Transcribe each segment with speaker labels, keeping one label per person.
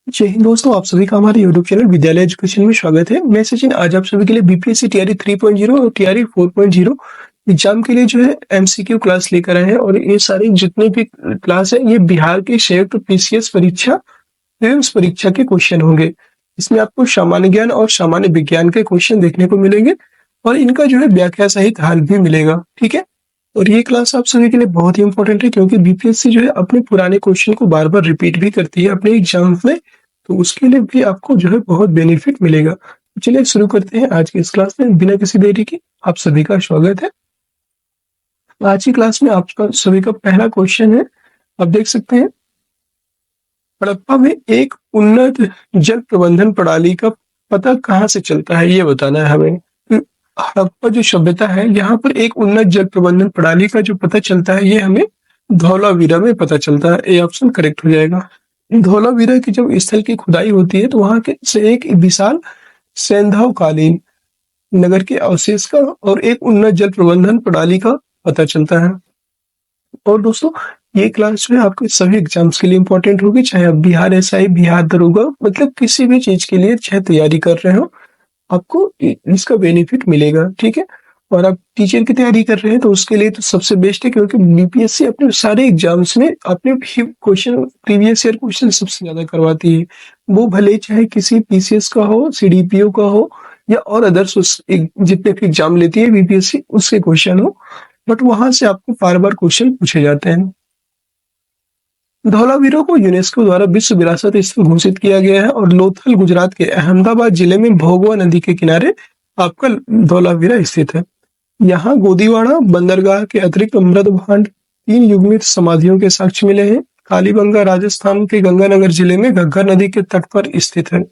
Speaker 1: जय हिंद दोस्तों, आप सभी का हमारे यूट्यूब चैनल विद्यालय एजुकेशन में स्वागत है। मैं सचिन आज आप सभी के लिए बीपीएससी टीआरई 3.0 और टीआरई 4.0 एग्जाम के लिए जो है एमसीक्यू क्लास लेकर आए हैं। और ये सारे जितने भी क्लास है ये बिहार के संयुक्त पीसीएस परीक्षा प्रीलिम्स परीक्षा के क्वेश्चन होंगे। इसमें आपको सामान्य ज्ञान और सामान्य विज्ञान के क्वेश्चन देखने को मिलेंगे और इनका जो है व्याख्या सहित हल भी मिलेगा। ठीक है, और ये क्लास आप सभी के लिए बहुत ही इंपॉर्टेंट है क्योंकि बीपीएससी जो है अपने पुराने क्वेश्चन को बार बार रिपीट भी करती है अपने एग्जाम में, तो उसके लिए भी आपको जो है बहुत बेनिफिट मिलेगा। तो चलिए शुरू करते हैं आज की इस क्लास में बिना किसी देरी के। आप सभी का स्वागत है। आज की क्लास में आपका सभी का पहला क्वेश्चन है, आप देख सकते हैं हड़प्पा में एक उन्नत जल प्रबंधन प्रणाली का पता कहाँ से चलता है, ये बताना है हमें। हड़प्पा जो सभ्यता है यहाँ पर एक उन्नत जल प्रबंधन प्रणाली का जो पता चलता है ये हमें धौलावीरा में पता चलता है। ये ऑप्शन करेक्ट हो जाएगा। धौलावीरा की जब स्थल की खुदाई होती है तो वहां के से एक विशाल सैंधवकालीन नगर के अवशेष का और एक उन्नत जल प्रबंधन प्रणाली का पता चलता है। और दोस्तों ये क्लास जो है आपके सभी एग्जाम्स के लिए इंपॉर्टेंट होगी, चाहे आप बिहार एसआई, बिहार दरोगा, मतलब किसी भी चीज के लिए चाहे तैयारी कर रहे हो आपको इसका बेनिफिट मिलेगा। ठीक है, और आप टीचर की तैयारी कर रहे हैं तो उसके लिए तो सबसे बेस्ट है क्योंकि बीपीएससी अपने सारे एग्जाम्स में अपने क्वेश्चन प्रीवियस ईयर क्वेश्चन सबसे ज्यादा करवाती है। वो भले चाहे किसी पीसीएस का हो, सीडीपीओ का हो या और अदर्स जितने भी एग्जाम लेती है बीपीएससी उसके क्वेश्चन हो, बट वहां से आपको बार बार क्वेश्चन पूछे जाते हैं। धौलावीरा को यूनेस्को द्वारा विश्व विरासत स्थल घोषित किया गया है और लोथल गुजरात के अहमदाबाद जिले में भोगवा नदी के किनारे आपका धौलावीरा स्थित है। यहाँ गोदीवाड़ा बंदरगाह के अतिरिक्त मृदभांड 3 युग्मित समाधियों के साक्ष्य मिले हैं। कालीबंगा राजस्थान के गंगानगर जिले में घग्गर नदी के तट पर स्थित है।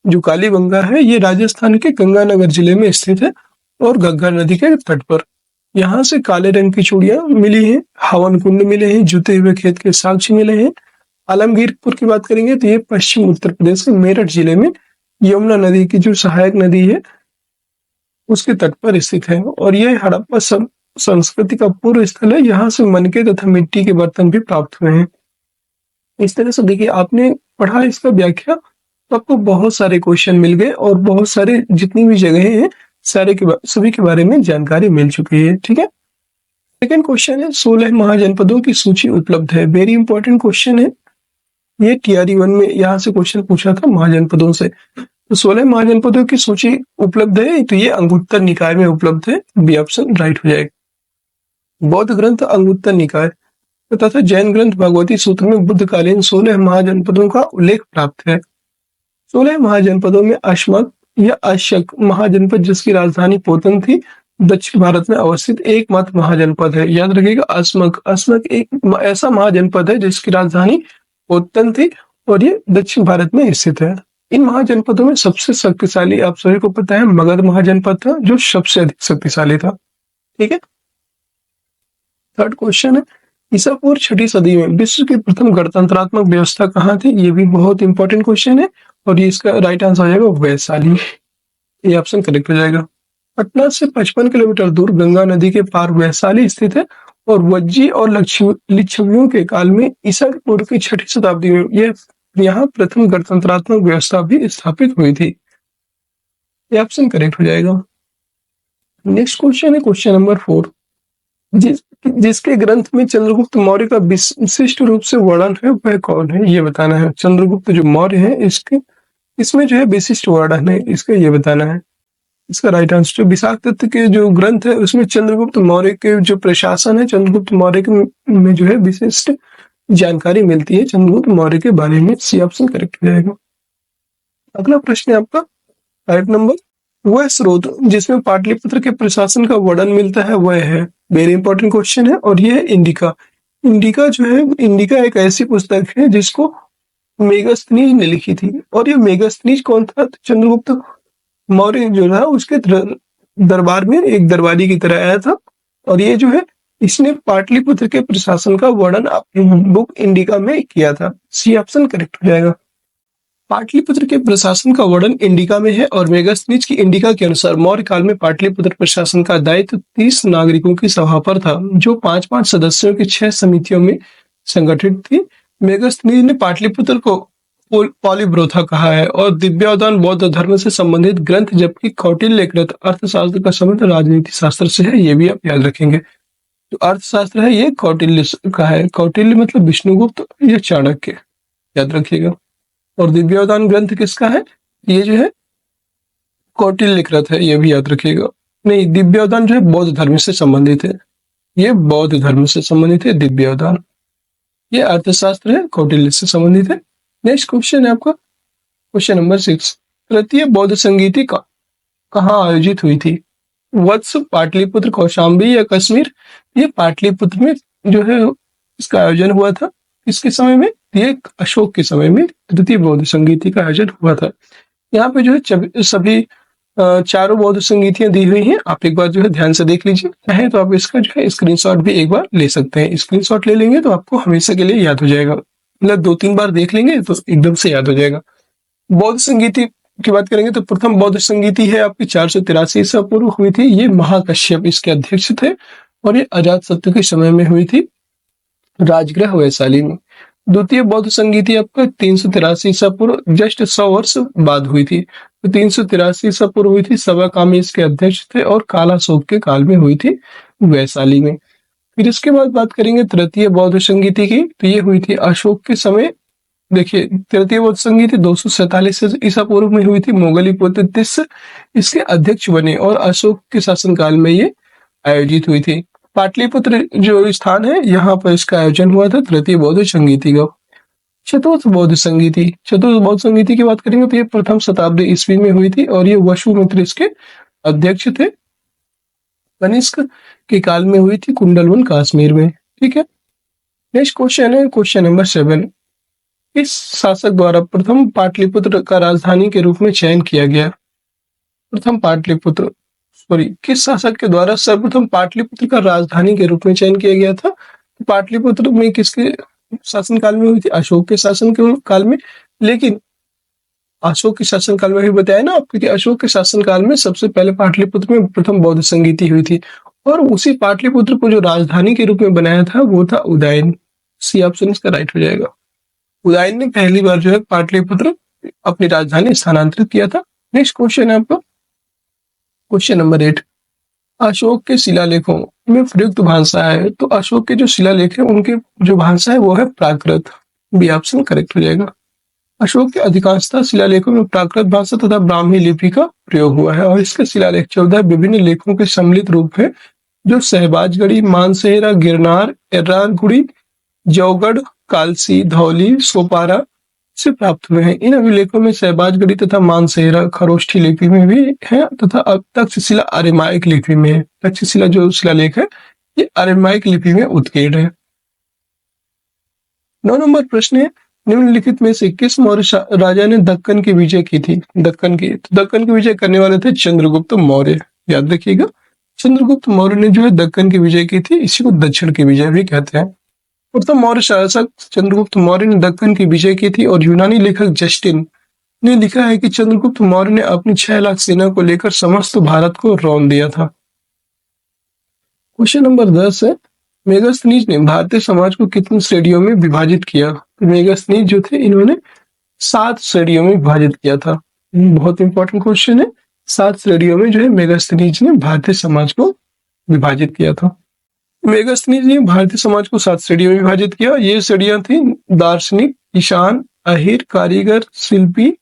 Speaker 1: जो कालीबंगा है ये राजस्थान के गंगानगर जिले में स्थित है और घग्गर नदी के तट पर। यहाँ से काले रंग की चूड़ियां मिली हैं, हवन कुंड मिले हैं, जुते हुए खेत के साक्ष्य मिले हैं। आलमगीरपुर की बात करेंगे तो ये पश्चिम उत्तर प्रदेश के मेरठ जिले में यमुना नदी की जो सहायक नदी है उसके तट पर स्थित है। और यह हड़प्पा संस्कृति का पूर्व स्थल है। यहाँ से मनके तथा मिट्टी के बर्तन भी प्राप्त हुए हैं। इस तरह से देखिए आपने पढ़ा इसका व्याख्या तो आपको बहुत सारे क्वेश्चन मिल गए और बहुत सारे जितनी भी जगह हैं सभी के बारे में जानकारी मिल चुकी है। ठीक है, सेकंड क्वेश्चन है 16 महाजनपदों की सूची उपलब्ध है। वेरी इंपॉर्टेंट क्वेश्चन है ये, टीआरई 1 में यहाँ से क्वेश्चन पूछा था महाजनपदों से। तो 16 महाजनपदों की सूची उपलब्ध है तो ये अंगुत्तर निकाय में उपलब्ध है, बी ऑप्शन राइट हो जाएगा। बौद्ध ग्रंथ अंगुत्तर निकाय तथा जैन ग्रंथ भगवती सूत्र में बुद्धकालीन 16 महाजनपदों का उल्लेख प्राप्त है। 16 महाजनपदों में अशमक या अशक महाजनपद जिसकी राजधानी पोतन थी दक्षिण भारत में अवस्थित एकमात्र महाजनपद है। याद रखिएगा असमक एक ऐसा महाजनपद है जिसकी राजधानी पोतन थी और ये दक्षिण भारत में स्थित है। इन महाजनपदों में सबसे शक्तिशाली आप सभी को पता है मगध महाजनपद था जो सबसे अधिक शक्तिशाली था। ठीक है, थर्ड क्वेश्चन है ईसा पूर्व 6वीं सदी में विश्व की प्रथम गणतंत्रात्मक व्यवस्था कहाँ थी। ये भी बहुत इंपॉर्टेंट क्वेश्चन है और ये इसका राइट आंसर हो जाएगा वैशाली, ये ऑप्शन करेक्ट हो जाएगा। पटना से 55 किलोमीटर दूर गंगा नदी के पार वैशाली स्थित है और वज्जी और लिच्छवियों के काल में ईसा पूर्व की 6वीं शताब्दी में यह यहाँ प्रथम गणतंत्रात्मक व्यवस्था भी स्थापित हुई थी, ये ऑप्शन करेक्ट हो जाएगा। नेक्स्ट क्वेश्चन है क्वेश्चन नंबर 4, जिसके ग्रंथ में चंद्रगुप्त मौर्य का विशिष्ट रूप से वर्णन है वह कौन है, ये बताना है। चंद्रगुप्त जो मौर्य है इसमें जो है विशिष्ट वर्णन है इसका, ये बताना है। इसका राइट आंसर जो विशाखदत्त के जो ग्रंथ है उसमें चंद्रगुप्त मौर्य के जो प्रशासन है चंद्रगुप्त मौर्य में जो है विशिष्ट जानकारी मिलती है चंद्रगुप्त मौर्य के बारे में, सी ऑप्शन करेक्ट हो जाएगा। अगला प्रश्न है आपका 5 नंबर, वह स्रोत जिसमें पाटलिपुत्र के प्रशासन का वर्णन मिलता है वह है। वेरी इंपॉर्टेंट क्वेश्चन है और यह है इंडिका। इंडिका एक ऐसी पुस्तक है जिसको मेगास्थनीज ने लिखी थी और ये मेगास्थनीज कौन था, चंद्रगुप्त मौर्य जो था उसके दरबार में एक दरबारी की तरह आया था और ये जो है इसने पाटलिपुत्र के प्रशासन का वर्णन अपनी बुक इंडिका में किया था, सी ऑप्शन करेक्ट हो जाएगा। पाटलिपुत्र के प्रशासन का वर्णन इंडिका में है और मेगास्थनीज की इंडिका के अनुसार मौर्य काल में पाटलिपुत्र प्रशासन का दायित्व 30 नागरिकों की सभा पर था जो 5-5 सदस्यों की 6 समितियों में संगठित थी। मेगास्थनीज ने पाटलिपुत्र को पॉलीब्रोथा कहा है, और दिव्यावधान बौद्ध धर्म से संबंधित ग्रंथ, जबकि कौटिल्य कृत अर्थशास्त्र का संबंध राजनीति शास्त्र से है। ये भी आप याद रखेंगे। जो अर्थशास्त्र है ये कौटिल्य का है। कौटिल्य मतलब विष्णुगुप्त या चाणक्य, याद रखिएगा। और दिव्यावधान ग्रंथ किसका है? ये जो है कौटिल्य कृत है, ये भी याद रखिएगा। नहीं, दिव्यावधान जो है बौद्ध धर्म से संबंधित है। ये बौद्ध धर्म से संबंधित है दिव्यावधान। ये अर्थशास्त्र है, कौटिल्य से संबंधित है। नेक्स्ट क्वेश्चन है आपका क्वेश्चन नंबर 6। तृतीय बौद्ध संगीति कहाँ आयोजित हुई थी? वत्स, पाटलिपुत्र, कौशाम्बी या कश्मीर? ये पाटलिपुत्र में जो है इसका आयोजन हुआ था। किसके समय में? ये अशोक के समय में तृतीय बौद्ध संगीति का आयोजन हुआ था। यहाँ पे जो है सभी चारों बौद्ध संगीतियां दी हुई हैं। आप एक बार जो है ध्यान से देख लीजिए। चाहे तो आप इसका जो है स्क्रीनशॉट भी एक बार ले सकते हैं। स्क्रीनशॉट ले लेंगे तो आपको हमेशा के लिए याद हो जाएगा। मतलब 2-3 बार देख लेंगे तो एकदम से याद हो जाएगा। बौद्ध संगीति की बात करेंगे तो प्रथम बौद्ध संगीति है आपकी 483 ईसा पूर्व हुई थी। ये महाकश्यप इसके अध्यक्ष थे और ये अजातशत्रु के समय में हुई थी, राजगृह वैशाली में। द्वितीय बौद्ध संगीति आपका 383 ईसा पूर्व, जस्ट 100 वर्ष बाद हुई थी। तो 383 ईसा पूर्व हुई थी, सवाकामी इसके अध्यक्ष थे और कालाशोक के काल में हुई थी वैशाली में। फिर इसके बाद बात करेंगे तृतीय बौद्ध संगीति की, तो ये हुई थी अशोक के समय। देखिए, तृतीय बौद्ध संगीति 247 ईसा पूर्व में हुई थी। मोगलीपुत्र तिस्स इसके अध्यक्ष बने और अशोक के शासनकाल में ये आयोजित हुई थी। पाटलिपुत्र जो स्थान है यहाँ पर इसका आयोजन हुआ था तृतीय बौद्ध संगीति का। चतुर्थ बौद्ध संगीति, चतुर्थ बौद्ध संगीति की बात करेंगे तो ये प्रथम शताब्दी ईस्वी में हुई थी और ये वसुमित्र इसके अध्यक्ष थे। कनिष्क के काल में हुई थी, कुंडलवन कश्मीर में। ठीक है, नेक्स्ट क्वेश्चन है क्वेश्चन नंबर 7। इस शासक द्वारा प्रथम पाटलिपुत्र का राजधानी के रूप में चयन किया गया? प्रथम पाटलिपुत्र किस शासक के द्वारा सर्वप्रथम पाटलिपुत्र का राजधानी के रूप में चयन किया गया था? पाटलिपुत्र में किसके शासनकाल में हुई थी? अशोक के शासन के काल में। लेकिन अशोक के शासनकाल में भी बताया ना आपको कि अशोक के शासनकाल में सबसे पहले पाटलिपुत्र में प्रथम बौद्ध संगीति हुई थी और उसी पाटलिपुत्र को जो राजधानी के रूप में बनाया था वो था उदयन। सी ऑप्शन इसका राइट हो जाएगा। उदयन ने पहली बार जो है पाटलिपुत्र अपनी राजधानी स्थानांतरित किया था। नेक्स्ट क्वेश्चन है आपका क्वेश्चन नंबर 8। अशोक के शिलालेखों में प्रयुक्त भाषा है, तो अशोक के जो शिलालेख है उनके जो भाषा है वो है प्राकृत। बी ऑप्शन करेक्ट हो जाएगा। अशोक के अधिकांशतः शिलालेखों में प्राकृत भाषा तथा ब्राह्मी लिपि का प्रयोग हुआ है और इसके शिलालेख 14 विभिन्न लेखों के सम्मिलित रूप है जो सहबाजगढ़ी, मानसेहरा, गिरनार, एर्रागुड़ी, जौगढ़, कालसी, धौली, सोपारा से प्राप्त हुए हैं। इन अभिलेखों में सहबाजगढ़ी तथा मानसेहरा खरोष्ठी लिपि में भी है तथा अब तक्षशिला अरेमाइक लिपि में है। तक्षशिला जो शिलालेख है ये अरेमाइक लिपि में उत्कीर्ण है। 9 नंबर प्रश्न है, निम्नलिखित में से किस मौर्य राजा ने दक्कन की विजय की थी? दक्कन की विजय करने वाले थे चंद्रगुप्त मौर्य। याद रखिएगा, चंद्रगुप्त मौर्य ने जो है दक्कन की विजय की थी। इसी को दक्षिण की विजय भी कहते हैं। प्रथम मौर्य शासक चंद्रगुप्त मौर्य ने दक्कन की विजय की थी और यूनानी लेखक जस्टिन ने लिखा है कि चंद्रगुप्त मौर्य ने अपनी 6 लाख सेना को लेकर समस्त भारत को रौंद दिया था। क्वेश्चन नंबर 10 है, मेगास्थनीज ने भारतीय समाज को कितनी श्रेणियों में विभाजित किया? तो मेगास्थनीज जो थे इन्होंने 7 श्रेणियों में विभाजित किया था। बहुत इंपॉर्टेंट क्वेश्चन है। 7 श्रेणियों में जो है मेगास्थनीज ने भारतीय समाज को विभाजित किया था। मेगास्थनीज ने भारतीय समाज को 7 श्रेणियों में विभाजित किया। ये श्रेणियां थी दार्शनिक, किसान, अहीर, कारीगर, शिल्पी,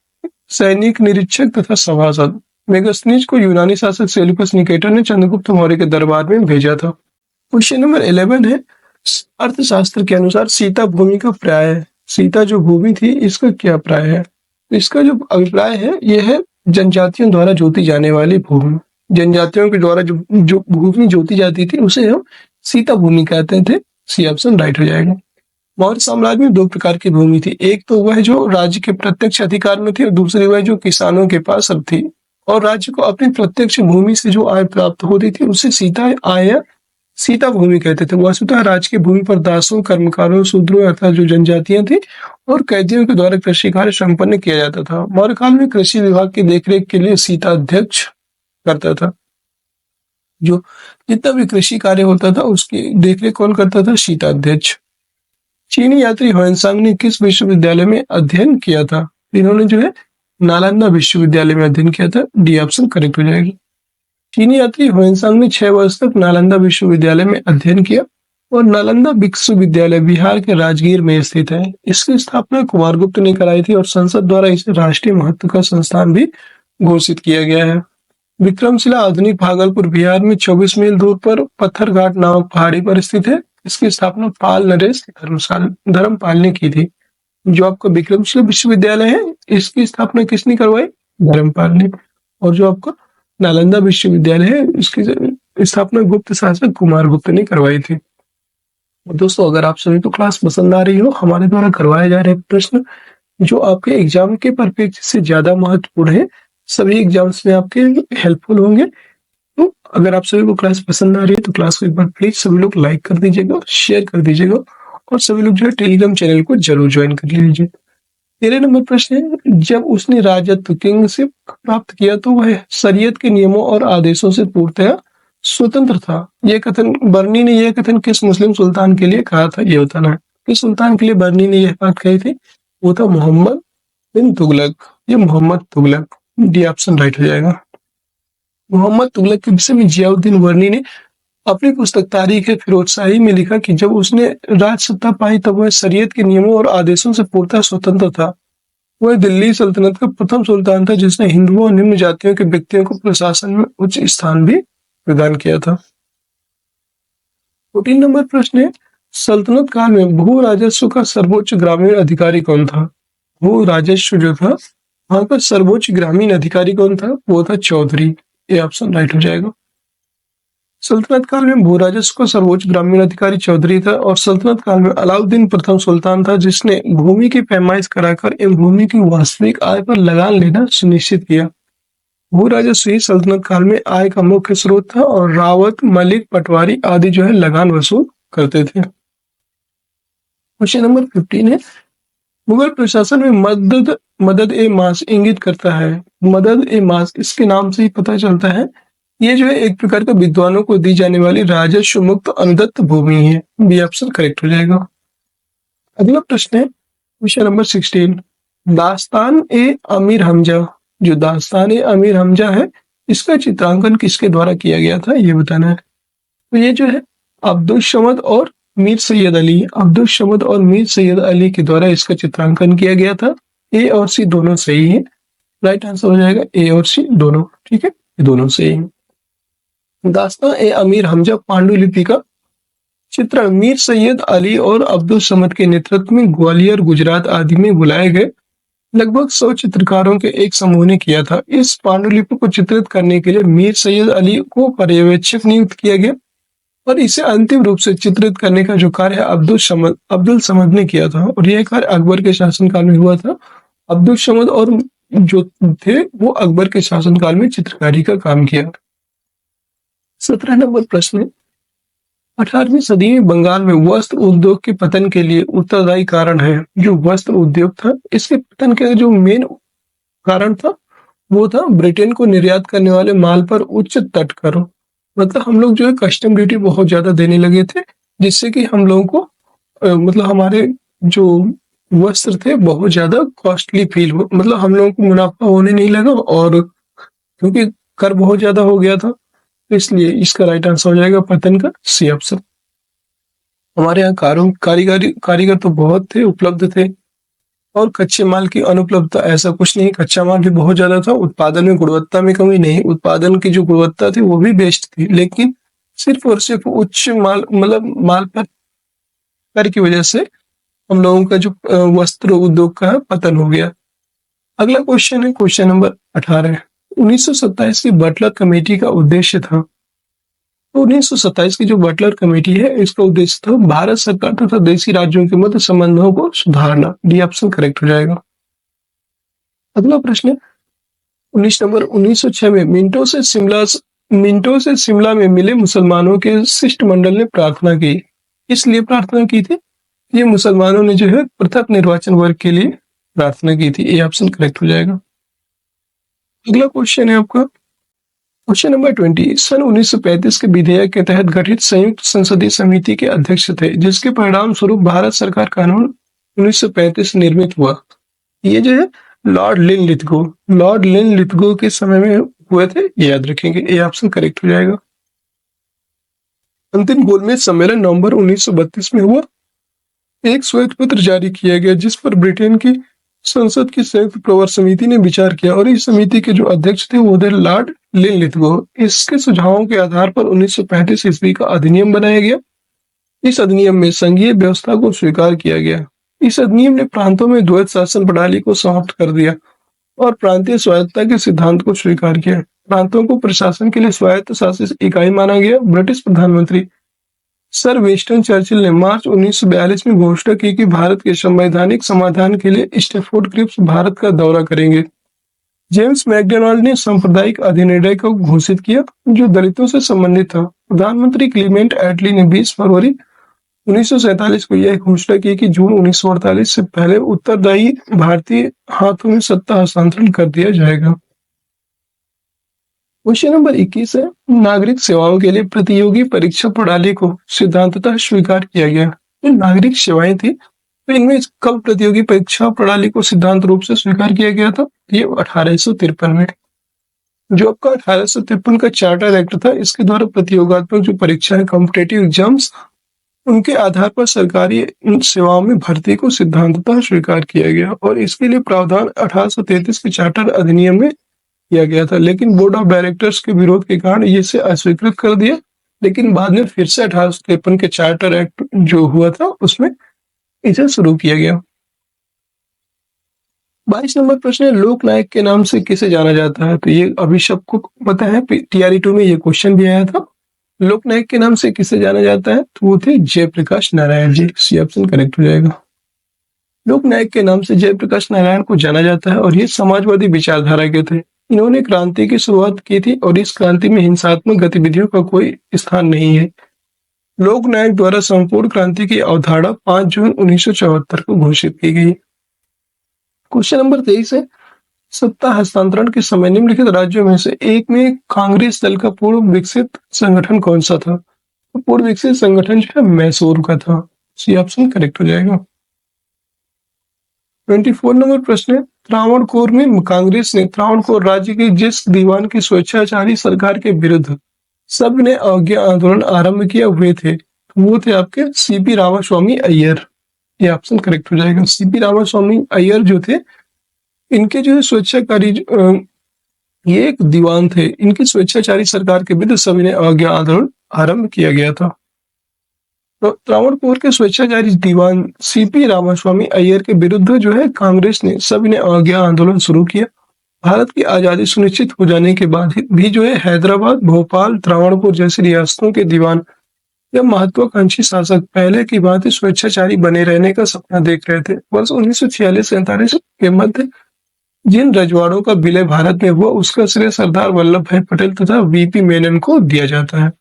Speaker 1: सैनिक, निरीक्षक तथा सभासद। मेगास्थनीज को यूनानी शासक सेल्यूकस निकेटर ने चंद्रगुप्त मौर्य के दरबार में भेजा था। क्वेश्चन नंबर 11 है, अर्थशास्त्र के अनुसार सीता भूमि का प्राय है। सीता जो भूमि थी इसका क्या प्राय है? इसका जो अभिप्राय है यह है जनजातियों द्वारा जोती जाने वाली भूमि। जनजातियों के द्वारा जो भूमि जोती जाती थी उसे हम सीता भूमि कहते थे। सी ऑप्शन राइट हो जाएगा। मौर्य साम्राज्य में 2 प्रकार की भूमि थी। एक तो वह जो राज्य के प्रत्यक्ष अधिकार में थी और दूसरी वह जो किसानों के पास अब थी। और राज्य को अपनी प्रत्यक्ष भूमि से जो आय प्राप्त होती थी उसे सीता आय या सीता भूमि कहते थे। वस्तुतः राज्य की भूमि पर दासों, कर्मकारों, शूद्रों अर्थात जो जनजातियां थी और कैदियों के द्वारा कृषि कार्य संपन्न किया जाता था। मौर्य काल में कृषि विभाग की देखरेख के लिए सीता अध्यक्ष करता था। जो जितना भी कृषि कार्य होता था उसकी देखरेख कौन करता था? सीता अध्यक्ष। चीनी यात्री ह्वेनसांग ने किस विश्वविद्यालय में अध्ययन किया था? इन्होंने जो है नालंदा विश्वविद्यालय में अध्ययन किया था। डी ऑप्शन करेक्ट हो जाएगा। चीनी यात्री ह्वेनसांग ने 6 वर्ष तक नालंदा विश्वविद्यालय में अध्ययन किया और नालंदा विश्वविद्यालय बिहार के राजगीर में स्थित है। इसकी स्थापना कुमारगुप्त ने कराई थी और संसद द्वारा इसे राष्ट्रीय महत्व का संस्थान भी घोषित किया गया है। विक्रमशिला आधुनिक भागलपुर बिहार में 24 मील दूर पर पत्थरघाट नामक पहाड़ी पर स्थित है। इसकी स्थापना पाल नरेश धर्मपाल ने की थी। जो आपका विक्रमशिला विश्वविद्यालय है, इसकी स्थापना किसने करवाई? धर्मपाल ने। और जो आपका नालंदा विश्वविद्यालय है, इसकी स्थापना गुप्त शासक कुमारगुप्त ने करवाई थी। दोस्तों, अगर आप सभी को क्लास पसंद आ रही हो, हमारे द्वारा करवाए जा रहे प्रश्न जो आपके एग्जाम के परिप्रेक्ष्य से ज्यादा महत्वपूर्ण है, सभी एग्जाम्स में आपके हेल्पफुल होंगे। तो अगर आप सभी को क्लास पसंद आ रही है तो क्लास को एक बार प्लीज सभी लोग लाइक कर दीजिएगा, शेयर कर दीजिएगा और सभी लोग जो है टेलीग्राम चैनल को जरूर ज्वाइन कर लीजिए। 13 नंबर प्रश्न है, जब उसने राजत्व किंगशिप प्राप्त किया तो वह शरीयत के नियमों और आदेशों से पूर्णतः स्वतंत्र था। यह कथन बर्नी ने यह कथन किस मुस्लिम सुल्तान के लिए कहा था? यह बताना है। किस सुल्तान के लिए बर्नी ने यह बात कही थी? वो था मोहम्मद बिन तुगलक। ये Mohammad Tughlaq. D option right हो जाएगा। मोहम्मद तुगलक के विषय में जियाउद्दीन वर्नी ने अपनी पुस्तक तारीख फिरोजशाही में लिखा कि जब उसने राज सत्ता पाई तब वह शरीयत के नियमों और आदेशों से पूर्णतः स्वतंत्र था। वह दिल्ली सल्तनत का प्रथम सुल्तान था जिसने हिंदुओं और निम्न जातियों के व्यक्तियों को प्रशासन में उच्च स्थान भी प्रदान किया था। 14 नंबर प्रश्न है, सल्तनत काल में भू राजस्व का सर्वोच्च ग्रामीण अधिकारी कौन था? भू राजस्व जो था वहां का सर्वोच्च ग्रामीण अधिकारी कौन था? वो था चौधरी। ये ऑप्शन राइट हो जाएगा। सल्तनत काल में भू राजस्व का सर्वोच्च ग्रामीण अधिकारी चौधरी था और सल्तनत काल में अलाउद्दीन प्रथम सुल्तान था जिसने भूमि की पैमाइश कराकर एवं भूमि की वास्तविक आय पर लगान लेना सुनिश्चित किया। भू राजस्व ही सल्तनत काल में आय का मुख्य स्रोत था और रावत, मलिक, पटवारी आदि जो है लगान वसूल करते थे। क्वेश्चन नंबर 15 है, मुगल प्रशासन में मदद ए मास इंगित करता है। मदद ए मास इसके नाम से ही पता चलता है, ये जो है एक प्रकार का विद्वानों को दी जाने वाली राजस्व मुक्त अनुदत्त भूमि है। बी ऑप्शन करेक्ट हो जाएगा। अगला प्रश्न है क्वेश्चन नंबर 16, दास्तान ए अमीर हमजा। जो दास्तान ए अमीर हमजा है, इसका चित्रांकन किसके द्वारा किया गया था, ये बताना है। तो ये जो है अब्दुल समद और मीर सैयद अली, अब्दुल समद और मीर सैयद अली के द्वारा इसका चित्रांकन किया गया था। ए और सी दोनों सही है। राइट आंसर हो जाएगा ए और सी दोनों। ठीक है, ये दोनों सही है। दास्तान ए अमीर हमजा पांडुलिपि का चित्र मीर सैयद अली और अब्दुल समद के नेतृत्व में ग्वालियर, गुजरात आदि में बुलाए गए लगभग 100 चित्रकारों के एक समूह ने किया था। इस पांडुलिपि को चित्रित करने के लिए मीर सैयद अली को पर्यवेक्षक नियुक्त किया गया और इसे अंतिम रूप से चित्रित करने का जो कार्य अब्दुल समद ने किया था और यह कार्य अकबर के शासनकाल में हुआ था। अब्दुल समद और जो थे वो अकबर के शासनकाल में चित्रकारी का काम किया। 17 नंबर प्रश्न, 18वीं सदी में बंगाल में वस्त्र उद्योग के पतन के लिए उत्तरदायी कारण है। जो वस्त्र उद्योग था, इसके पतन का जो मेन कारण था वो था ब्रिटेन को निर्यात करने वाले माल पर उच्च तटकर। मतलब हम लोग जो है कस्टम ड्यूटी बहुत ज्यादा देने लगे थे, जिससे कि हम लोगों को मतलब हमारे जो वस्त्र थे बहुत ज्यादा कॉस्टली फील हो, मतलब हम लोगों को मुनाफा होने नहीं लगा और क्योंकि कर बहुत ज्यादा हो गया था, इसलिए इसका राइट आंसर हो जाएगा पतन का सी ऑप्शन। हमारे यहाँ कारीगर तो बहुत थे, उपलब्ध थे और कच्चे माल की अनुपलब्धता ऐसा कुछ नहीं, कच्चा माल भी बहुत ज्यादा था। उत्पादन में गुणवत्ता में कमी नहीं, उत्पादन की जो गुणवत्ता थी वो भी बेस्ट थी, लेकिन सिर्फ और सिर्फ उच्च माल मतलब माल पर कर की वजह से हम लोगों का जो वस्त्र उद्योग का पतन हो गया। अगला क्वेश्चन है क्वेश्चन नंबर 18। 1927 की बटलर कमेटी का उद्देश्य था। तो 1927 की जो बटलर कमेटी है, इसका उद्देश्य था भारत सरकार तथा देशी राज्यों के मध्य संबंधों को सुधारना। डी ऑप्शन करेक्ट हो जाएगा। अगला प्रश्न 19 नंबर, 1906 में मिंटो से शिमला में मिले मुसलमानों के शिष्टमंडल ने प्रार्थना की। इसलिए प्रार्थना की थी, ये मुसलमानों ने जो है पृथक निर्वाचन वर्ग के लिए प्रार्थना की थी। ये ऑप्शन करेक्ट हो जाएगा। अगला क्वेश्चन है आपका क्वेश्चन नंबर 20, सन 1935 के विधेयक के तहत गठित संयुक्त संसदीय समिति के अध्यक्ष थे, जिसके परिणाम स्वरूप भारत सरकार कानून 1935 निर्मित हुआ। ये जो है लॉर्ड लिन लिथगो के समय में हुए थे, ये याद रखेंगे, ये ऑप्शन करेक्ट हो जाएगा। अंतिम गोलमेज सम्मेलन नवंबर 1932 में हुआ। एक श्वेत पत्र जारी किया गया जिस पर ब्रिटेन की संसद की संयुक्त प्रवर समिति ने विचार किया और इस समिति के जो अध्यक्ष थे वो थे लॉर्ड लिन लिथगो। इसके सुझावों के आधार पर 1935 ईस्वी का अधिनियम बनाया गया। इस अधिनियम में संघीय व्यवस्था को स्वीकार किया गया। इस अधिनियम ने प्रांतों में द्वैत शासन प्रणाली को समाप्त कर दिया और प्रांतीय स्वायत्तता के सिद्धांत को स्वीकार किया। प्रांतों को प्रशासन के लिए स्वायत्त शासित इकाई माना गया। ब्रिटिश प्रधानमंत्री सर विंस्टन चर्चिल ने मार्च 1942 में घोषणा की कि भारत के संवैधानिक समाधान के लिए स्टैफोर्ड क्रिप्स भारत का दौरा करेंगे। जेम्स मैकडोनाल्ड ने सांप्रदायिक अधिनिर्णय को घोषित किया जो दलितों से संबंधित था। प्रधानमंत्री क्लीमेंट एटली ने 20 फरवरी 1947 को यह घोषणा की कि जून 1948 से पहले उत्तरदायी भारतीय हाथों में सत्ता हस्तांतरण कर दिया जाएगा। क्वेश्चन नंबर 21 है, नागरिक सेवाओं के लिए प्रतियोगी परीक्षा प्रणाली को सिद्धांततः स्वीकार किया गया। जो नागरिक सेवाएं थी तो इनमें कब प्रतियोगी परीक्षा प्रणाली को सिद्धांत रूप से स्वीकार किया गया था? ये 1853 में। जो आपका 1853 का चार्टर एक्ट था, इसके द्वारा प्रतियोगात्मक जो परीक्षा है, कॉम्पिटेटिव एग्जाम्स, उनके आधार पर सरकारी सेवाओं में भर्ती को सिद्धांततः स्वीकार किया गया और इसके लिए प्रावधान 1833 के चार्टर अधिनियम में किया गया था। लेकिन बोर्ड ऑफ डायरेक्टर्स के विरोध के कारण इसे अस्वीकृत कर दिया। लेकिन बाद में फिर से 1853 के चार्टर एक्ट जो हुआ था उसमें इसे शुरू किया गया। 22 नंबर प्रश्न है, लोकनायक के नाम से किसे जाना जाता है? तो ये अभी सबको पता है, TRE 2 में ये क्वेश्चन भी आया था। लोकनायक के नाम से किसे जाना जाता है? तो वो थे जयप्रकाश नारायण जी। सी ऑप्शन करेक्ट हो जाएगा। लोकनायक के नाम से जयप्रकाश नारायण को जाना जाता है और ये समाजवादी विचारधारा के थे। इन्होंने क्रांति की शुरुआत की थी और इस क्रांति में हिंसात्मक गतिविधियों का कोई स्थान नहीं है। लोकनायक द्वारा संपूर्ण क्रांति की अवधारणा 5 जून 1974 को घोषित की गई। क्वेश्चन नंबर 23 है, सत्ता हस्तांतरण के समय निम्नलिखित राज्यों में से एक में कांग्रेस दल का पूर्व विकसित संगठन कौन सा था? तो पूर्व विकसित संगठन जो है मैसूर का था। सी ऑप्शन करेक्ट हो जाएगा। 24 नंबर प्रश्न है, त्रावणकोर में कांग्रेस ने त्रावणकोर राज्य के जिस दीवान की स्वेच्छाचारी सरकार के विरुद्ध सब ने अवज्ञा आंदोलन आरंभ किया हुए थे, वो थे आपके सीपी रामास्वामी अय्यर। ये ऑप्शन करेक्ट हो जाएगा। सीपी रामास्वामी अय्यर जो थे, इनके जो है स्वेच्छाकारी ये एक दीवान थे। इनकी स्वेच्छाचारी सरकार के विरुद्ध सभी ने अवज्ञा आंदोलन आरंभ किया गया था। तो त्रावणकोर के स्वेच्छाचारी दीवान सीपी रामास्वामी अय्यर के विरुद्ध जो है कांग्रेस ने सभी ने अवज्ञा आंदोलन शुरू किया। भारत की आजादी सुनिश्चित हो जाने के बाद भी जो है हैदराबाद, भोपाल, त्रावणकोर जैसी रियासतों के दीवान या महत्वाकांक्षी शासक पहले की भांति स्वेच्छाचारी बने रहने का सपना देख रहे थे। वर्ष 1946-47 के मध्य जिन रजवाड़ों का विलय भारत में हुआ उसका श्रेय सरदार वल्लभ भाई पटेल तथा वीपी मेनन को दिया जाता है।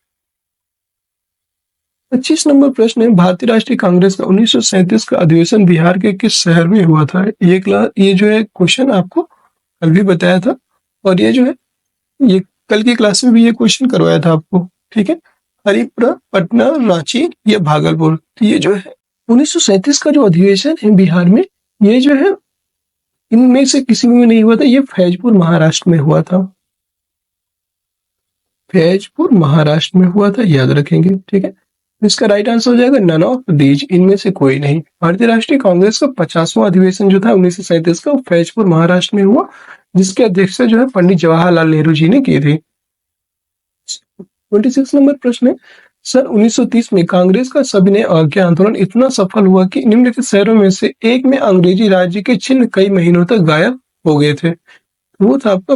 Speaker 1: 25 नंबर प्रश्न है, भारतीय राष्ट्रीय कांग्रेस का 1937 का अधिवेशन बिहार के किस शहर में हुआ था? ये जो है क्वेश्चन आपको कल भी बताया था और ये जो है ये कल की क्लास में भी ये क्वेश्चन करवाया था आपको। ठीक है, हरिपुरा, पटना, रांची या भागलपुर। तो ये जो है 1937 का जो अधिवेशन है बिहार में, ये जो है इनमें से किसी में नहीं हुआ था। ये फैजपुर महाराष्ट्र में हुआ था। फैजपुर महाराष्ट्र में हुआ था, याद रखेंगे। ठीक है, इसका राइट आंसर हो जाएगा नन ऑफ दीज, इनमें से कोई नहीं। भारतीय राष्ट्रीय कांग्रेस का 50वां अधिवेशन जो था 1937 का, फैजपुर महाराष्ट्र में हुआ, जिसके अध्यक्षता जो है पंडित जवाहरलाल नेहरू जी ने की थी। 26 नंबर प्रश्न है, सन 1930 में कांग्रेस का सविनय अवज्ञा आंदोलन इतना सफल हुआ कि निम्नलिखित शहरों में से एक में अंग्रेजी राज्य के चिन्ह कई महीनों तक गायब हो गए थे। वो था आपका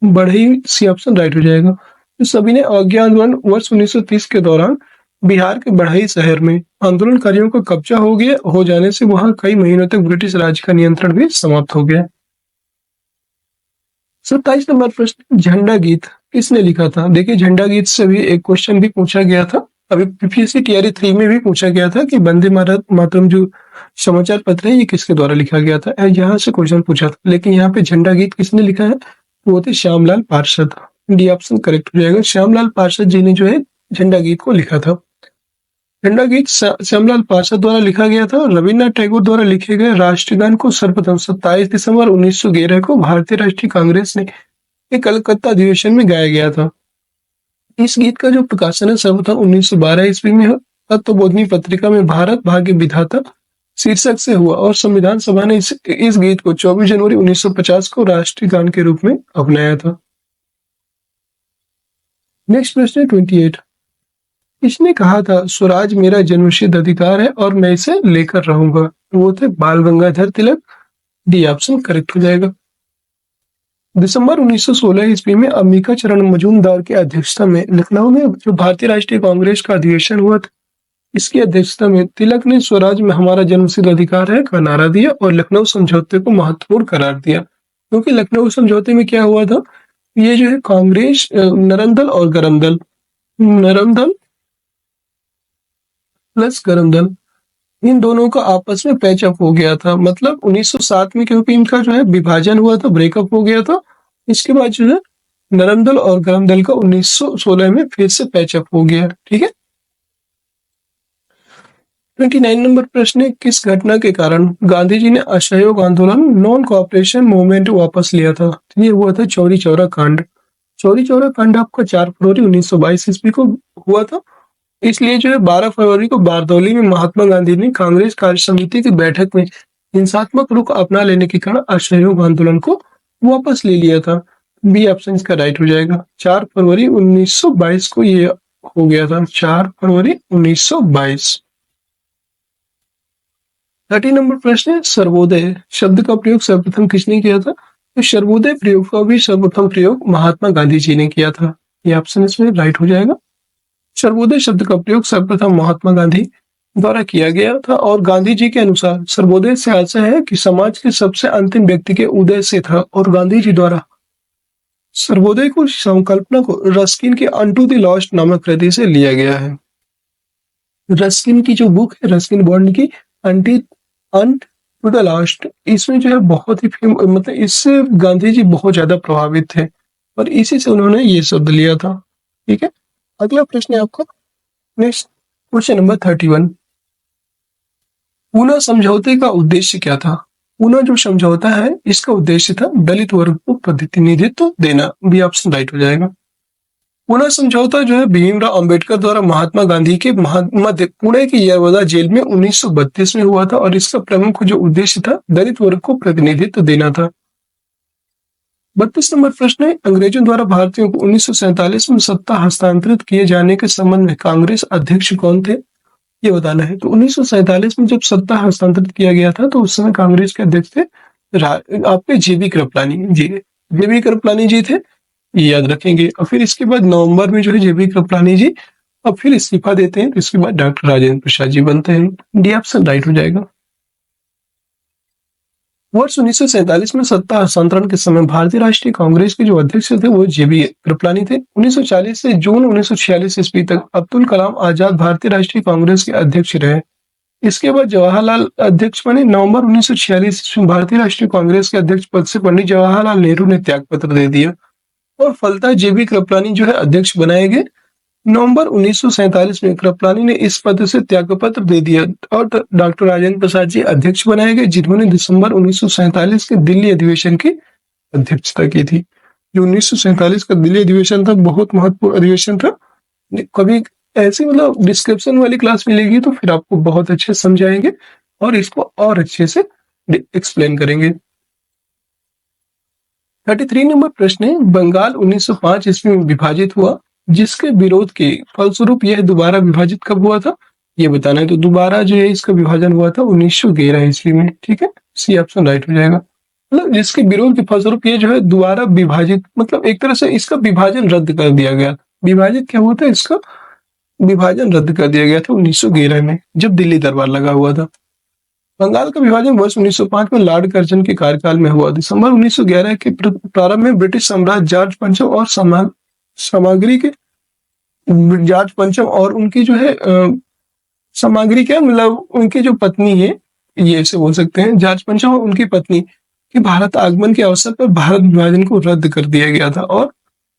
Speaker 1: बढ़ई। सी ऑप्शन राइट हो जाएगा। तो सविनय अवज्ञा आंदोलन वर्ष 1930 के दौरान बिहार के बढ़ई शहर में आंदोलनकारियों का कब्जा हो जाने से वहां कई महीनों तक ब्रिटिश राज्य का नियंत्रण भी समाप्त हो गया। 27 नंबर प्रश्न, झंडा गीत किसने लिखा था? देखिए, झंडा गीत से भी एक क्वेश्चन भी पूछा गया था। अभी पीपीएससी TRE 3 में भी पूछा गया था कि वंदे मातरम जो समाचार पत्र है ये किसके द्वारा लिखा गया था। यहाँ से क्वेश्चन पूछा था, लेकिन यहाँ पे झंडा गीत किसने लिखा है? वो थे श्यामलाल पार्षद। डी ऑप्शन करेक्ट हो जाएगा। श्यामलाल पार्षद जी ने जो है झंडा गीत को लिखा था। झंडा गीत श्यामलाल पार्षद द्वारा लिखा गया था। रविन्द्रनाथ टैगोर द्वारा लिखे गए राष्ट्रगान को सर्वप्रथम 27 दिसंबर 1911 को भारतीय राष्ट्रीय कांग्रेस ने एक कलकत्ता अधिवेशन में गाया गया था। इस गीत का जो प्रकाशन है सर्वप्रथम 1912 ईस्वी में तत्वबोधिनी पत्रिका में भारत भाग्य विधाता शीर्षक से हुआ और संविधान सभा ने इस गीत को 24 जनवरी 1950 को राष्ट्रीय गान के रूप में अपनाया था। नेक्स्ट प्रश्न है 28। इसने कहा था स्वराज मेरा जन्मसिद्ध अधिकार है और मैं इसे लेकर रहूंगा। वो थे बाल Gangadhar Tilak. D option correct हो जाएगा। दिसंबर 1916 ईस्वी में अंबिका चरण मजूमदार की अध्यक्षता में लखनऊ में जो भारतीय राष्ट्रीय कांग्रेस का अधिवेशन हुआ था, इसकी अध्यक्षता में तिलक ने स्वराज में हमारा जन्मसिद्ध अधिकार है का नारा दिया और लखनऊ समझौते को महत्वपूर्ण करार दिया। क्योंकि लखनऊ समझौते में क्या हुआ था, ये जो है कांग्रेस नरम दल और गरम दल, नरम दल प्लस गरम दल, इन दोनों का आपस में पैचअप हो गया था। मतलब 1907 में क्योंकि इनका जो है विभाजन हुआ था, ब्रेकअप हो गया था। इसके बाद जो है नरम दल और गरम दल का 1916 में फिर से पैचअप हो गया। ठीक है। 29 नंबर प्रश्न है, किस घटना के कारण गांधी जी ने असहयोग आंदोलन नॉन कोऑपरेशन मूवमेंट वापस लिया था? ये हुआ था चौरी चौरा कांड। चौरी चौरा कांड आपका 4 फरवरी 1922 ईस्वी को हुआ था। इसलिए जो है 12 फरवरी को बारदौली में महात्मा गांधी ने कांग्रेस कार्य समिति की बैठक में हिंसात्मक रुख अपना लेने के कारण असहयोग आंदोलन को वापस ले लिया था। बी ऑप्शन इसका राइट हो जाएगा। 4 फरवरी 1922 को ये हो गया था। 4 फरवरी 1922। 30 नंबर प्रश्न है, सर्वोदय शब्द का प्रयोग सर्वप्रथम किसने किया था? तो सर्वोदय प्रयोग का भी सर्वप्रथम प्रयोग महात्मा गांधी जी ने किया था। ये ऑप्शन इसमें राइट हो जाएगा। सर्वोदय शब्द का प्रयोग सर्वप्रथम महात्मा गांधी द्वारा किया गया था और गांधी जी के अनुसार सर्वोदय से आशय है कि समाज के सबसे अंतिम व्यक्ति के उदय से था और गांधी जी द्वारा सर्वोदय को संकल्पना को रस्किन के अनटू द लॉस्ट नामक कृति से लिया गया है। रस्किन की जो बुक है रस्किन बॉन्ड की अनट टू द लास्ट, इसमें जो है बहुत ही मतलब इससे गांधी जी बहुत ज्यादा प्रभावित थे और इसी से उन्होंने ये शब्द लिया था। ठीक है। अगला प्रश्न है आपका नेक्स्ट क्वेश्चन नंबर 31। पूना समझौते का उद्देश्य क्या था? पूना जो समझौता है इसका उद्देश्य था दलित वर्ग को प्रतिनिधित्व देना। बी ऑप्शन राइट हो जाएगा। पूना समझौता जो है भीमराव अंबेडकर द्वारा महात्मा गांधी के मध्य पुणे की यरवदा जेल में 1932 में हुआ था और इसका प्रमुख जो उद्देश्य था दलित वर्ग को प्रतिनिधित्व देना था। 32 नंबर प्रश्न है, अंग्रेजों द्वारा भारतीयों को 1947 में सत्ता हस्तांतरित किए जाने के संबंध में कांग्रेस अध्यक्ष कौन थे? ये बताना है। तो 1947 में जब सत्ता हस्तांतरित किया गया था तो उस समय कांग्रेस के अध्यक्ष थे आपके जेबी कृपलानी जी। जेबी कृपलानी जी थे, ये याद रखेंगे। और फिर इसके बाद नवंबर में जो है जेबी कृपलानी जी अब फिर इस्तीफा देते हैं। इसके बाद डॉक्टर राजेंद्र प्रसाद जी बनते हैं। डी ऑप्शन राइट हो जाएगा। वर्ष 1947 में सत्ता हस्तांतरण के समय भारतीय राष्ट्रीय कांग्रेस के जो अध्यक्ष थे वो जेबी कृपलानी थे। 1940 से जून 1946 ईस्वी तक अब्दुल कलाम आजाद भारतीय राष्ट्रीय कांग्रेस के अध्यक्ष रहे। इसके बाद जवाहरलाल अध्यक्ष बने। नवंबर 1946 ईस्वी भारतीय राष्ट्रीय कांग्रेस के अध्यक्ष पद से पंडित जवाहरलाल नेहरू ने त्याग पत्र दे दिया और फलतः जेबी कृपलानी जो है अध्यक्ष बनाए गए। नवंबर 1947 में कृपलानी ने इस पद से त्यागपत्र दे दिया और डॉक्टर राजेंद्र प्रसाद जी अध्यक्ष बनाए गए, जिन्होंने दिसंबर 1947 के दिल्ली अधिवेशन की अध्यक्षता की थी। जो 1947 का दिल्ली अधिवेशन था बहुत महत्वपूर्ण अधिवेशन था। कभी ऐसी मतलब डिस्क्रिप्शन वाली क्लास मिलेगी तो फिर आपको बहुत अच्छे समझाएंगे और इसको और अच्छे से एक्सप्लेन करेंगे। 33 नंबर प्रश्न है, बंगाल 1905 ईस्वी में विभाजित हुआ, जिसके विरोध के फलस्वरूप यह दोबारा विभाजित कब हुआ था? ये बताना है। तो दोबारा जो है इसका विभाजन हुआ था 1911 ईस्वी में। ठीक है। सी ऑप्शन राइट हो जाएगा। मतलब जिसके विरोध के फलस्वरूप ये जो है दोबारा विभाजित, मतलब एक तरह से इसका विभाजन रद्द कर दिया गया। विभाजित क्या हुआ था? इसका विभाजन रद्द कर दिया गया था 1911 में जब दिल्ली दरबार लगा हुआ था। बंगाल का विभाजन वर्ष 1905 में लॉर्ड कर्जन के कार्यकाल में हुआ। दिसंबर 1911 के प्रारंभ में ब्रिटिश सम्राट जॉर्ज पंचम और सामग्री के जॉर्ज पंचम और उनकी जो है सामग्री क्या मतलब उनकी जो पत्नी है, ये ऐसे बोल सकते हैं, जॉर्ज पंचम और उनकी पत्नी के भारत आगमन के अवसर पर भारत विभाजन को रद्द कर दिया गया था और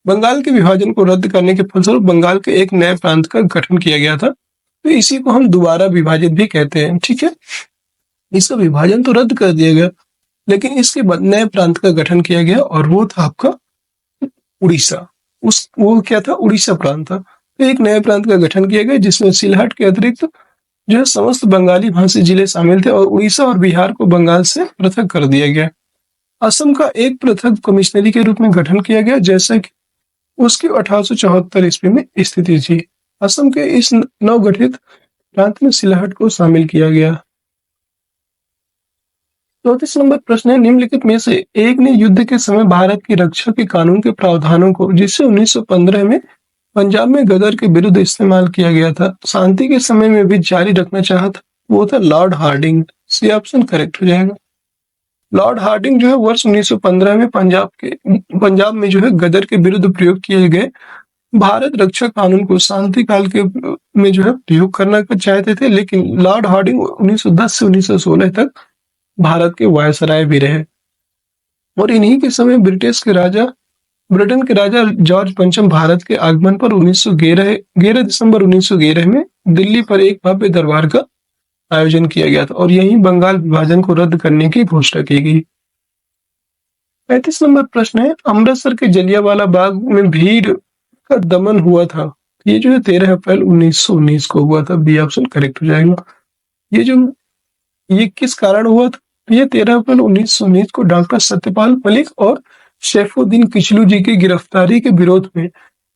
Speaker 1: बंगाल के विभाजन को रद्द करने के फलस्वरूप बंगाल के एक नए प्रांत का गठन किया गया था। तो इसी को हम दोबारा विभाजित भी कहते हैं। ठीक है, इसका विभाजन तो रद्द कर दिया गया, लेकिन इसके बाद नए प्रांत का गठन किया गया और वो था आपका उड़ीसा। वो क्या था? उड़ीसा प्रांत था। तो एक नए प्रांत का गठन किया गया जिसमें सिलहट के अतिरिक्त जो है समस्त बंगाली भाषी जिले शामिल थे और उड़ीसा और बिहार को बंगाल से पृथक कर दिया गया। असम का एक पृथक कमिश्नरी के रूप में गठन किया गया, जैसा कि उसकी 1874 ईस्वी में स्थिति थी। असम के इस नवगठित प्रांत में सिलहट को शामिल किया गया। 34 नंबर प्रश्न है, निम्नलिखित में से एक ने युद्ध के समय भारत की रक्षा के कानून के प्रावधानों को, जिसे 1915 में पंजाब में गदर के विरुद्ध इस्तेमाल किया गया था, शांति के समय में भी जारी रखना चाहा था, वो था Lord Hardinge. C option correct हो जाएगा। लॉर्ड हार्डिंग जो है वर्ष 1915 में पंजाब में जो है गदर के विरुद्ध प्रयोग किए गए भारत रक्षा कानून को शांति काल के में जो है प्रयोग करना चाहते थे, लेकिन लॉर्ड हार्डिंग 1910 से 1916 तक भारत के वायसराय भी रहे और इन्हीं के समय ब्रिटेन के राजा जॉर्ज पंचम भारत के आगमन पर 11 दिसंबर 1911 में दिल्ली पर एक भव्य दरबार का आयोजन किया गया था और यहीं बंगाल विभाजन को रद्द करने की घोषणा की गई। 35 नंबर प्रश्न है, अमृतसर के जलियांवाला बाग में भीड़ का दमन हुआ था, ये जो है 13 अप्रैल 1919 को हुआ था। बी ऑप्शन करेक्ट हो जाएगा। ये किस कारण हुआ था? ये 13 अप्रैल 1919 को डॉक्टर सत्यपाल मलिक और सैफुद्दीन किचलू जी की गिरफ्तारी के